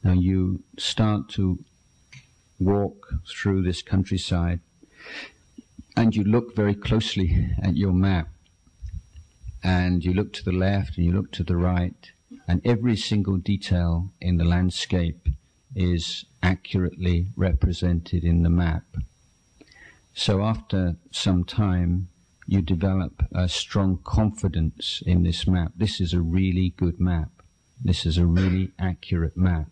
Now you start to walk through this countryside, and you look very closely at your map, and you look to the left and you look to the right, and every single detail in the landscape is accurately represented in the map. So after some time, you develop a strong confidence in this map. This is a really good map. This is a really accurate map.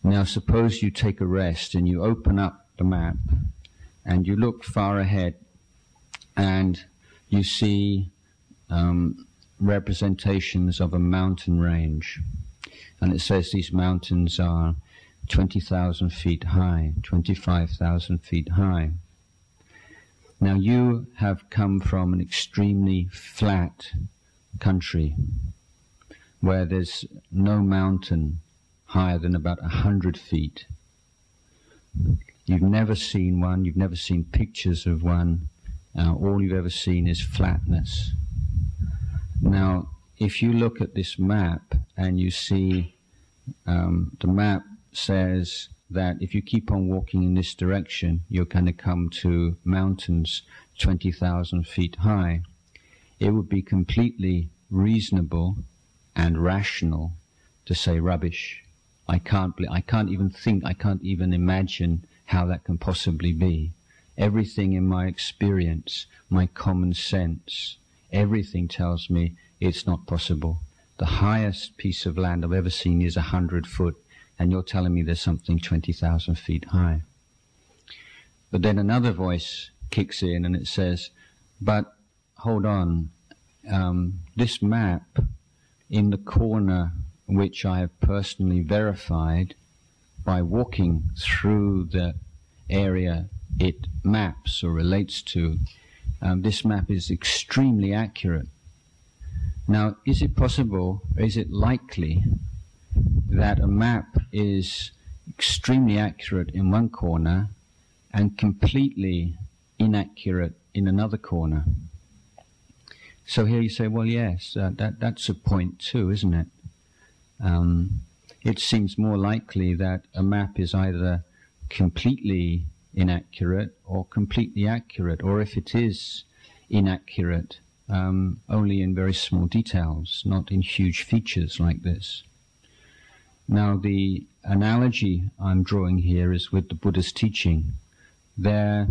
Now suppose you take a rest and you open up the map and you look far ahead and you see representations of a mountain range. And it says these mountains are 20,000 feet high, 25,000 feet high. Now you have come from an extremely flat country where there's no mountain higher than about 100 feet. You've never seen one, you've never seen pictures of one. All you've ever seen is flatness. Now, if you look at this map and you see the map says that if you keep on walking in this direction, you're going to come to mountains 20,000 feet high. It would be completely reasonable and rational to say rubbish. I can't even think, I can't even imagine how that can possibly be. Everything in my experience, my common sense, everything tells me it's not possible. The highest piece of land I've ever seen is 100 foot, and you're telling me there's something 20,000 feet high. But then another voice kicks in and it says, but hold on, this map in the corner which I have personally verified by walking through the area it maps or relates to, this map is extremely accurate. Now, is it possible, or is it likely that a map is extremely accurate in one corner and completely inaccurate in another corner? So here you say, well, yes, that's a point too, isn't it? It seems more likely that a map is either completely inaccurate or completely accurate, or if it is inaccurate, only in very small details, not in huge features like this. Now, the analogy I'm drawing here is with the Buddhist teaching. There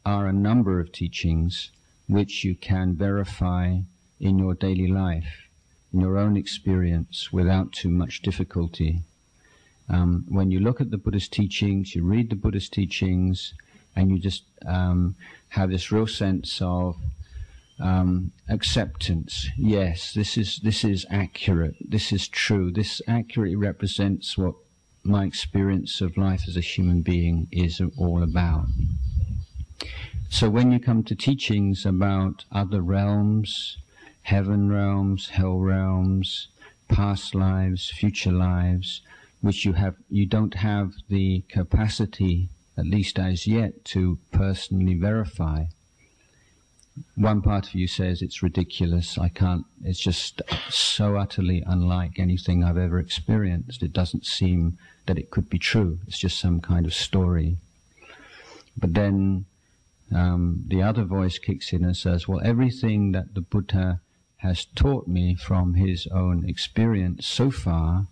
are a number of teachings which you can verify in your daily life, in your own experience, without too much difficulty. When you look at the Buddhist teachings, you read the Buddhist teachings, and you just have this real sense of acceptance. Yes, this is accurate. This is true. This accurately represents what my experience of life as a human being is all about. So when you come to teachings about other realms, heaven realms, hell realms, past lives, future lives, which you don't have the capacity, at least as yet, to personally verify. One part of you says it's ridiculous, it's just so utterly unlike anything I've ever experienced. It doesn't seem that it could be true. It's just some kind of story. But then the other voice kicks in and says, well, everything that the Buddha has taught me from his own experience so far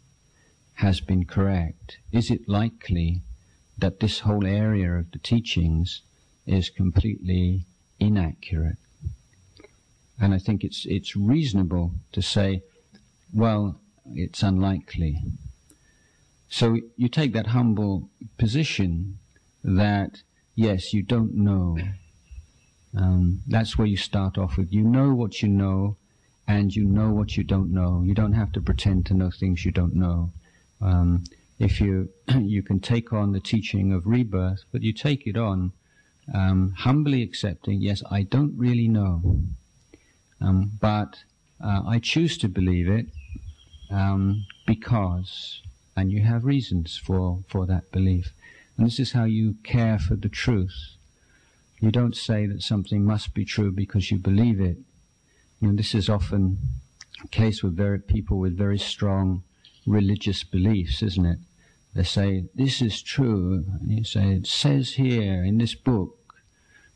has been correct. Is it likely that this whole area of the teachings is completely inaccurate? And I think it's reasonable to say, well, it's unlikely. So you take that humble position that, yes, you don't know. That's where you start off with. You know what you know, and you know what you don't know. You don't have to pretend to know things you don't know. If you can take on the teaching of rebirth, but you take it on humbly accepting, yes, I don't really know, but I choose to believe it because, and you have reasons for that belief. And this is how you care for the truth. You don't say that something must be true because you believe it. You know, this is often the case with people with very strong religious beliefs, isn't it? They say, this is true, and you say, it says here in this book.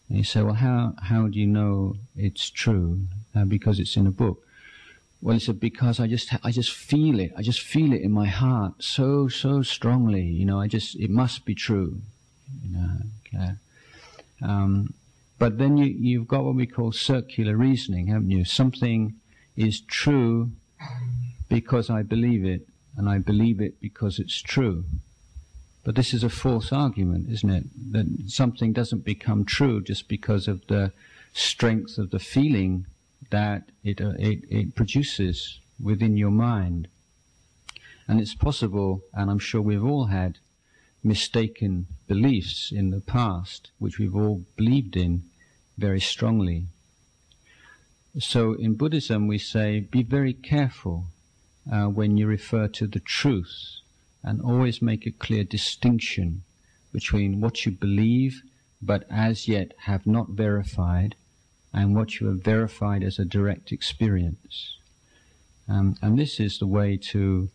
And you say, well, how do you know it's true? Because it's in a book. Well, it's because I just feel it. I just feel it in my heart so strongly. You know, it must be true. You know. Okay. But then you've got what we call circular reasoning, haven't you? Something is true because I believe it, and I believe it because it's true. But this is a false argument, isn't it? That something doesn't become true just because of the strength of the feeling that it produces within your mind. And it's possible, and I'm sure we've all had mistaken beliefs in the past, which we've all believed in very strongly. So in Buddhism we say, be very careful when you refer to the truth, and always make a clear distinction between what you believe but as yet have not verified, and what you have verified as a direct experience. And this is the way to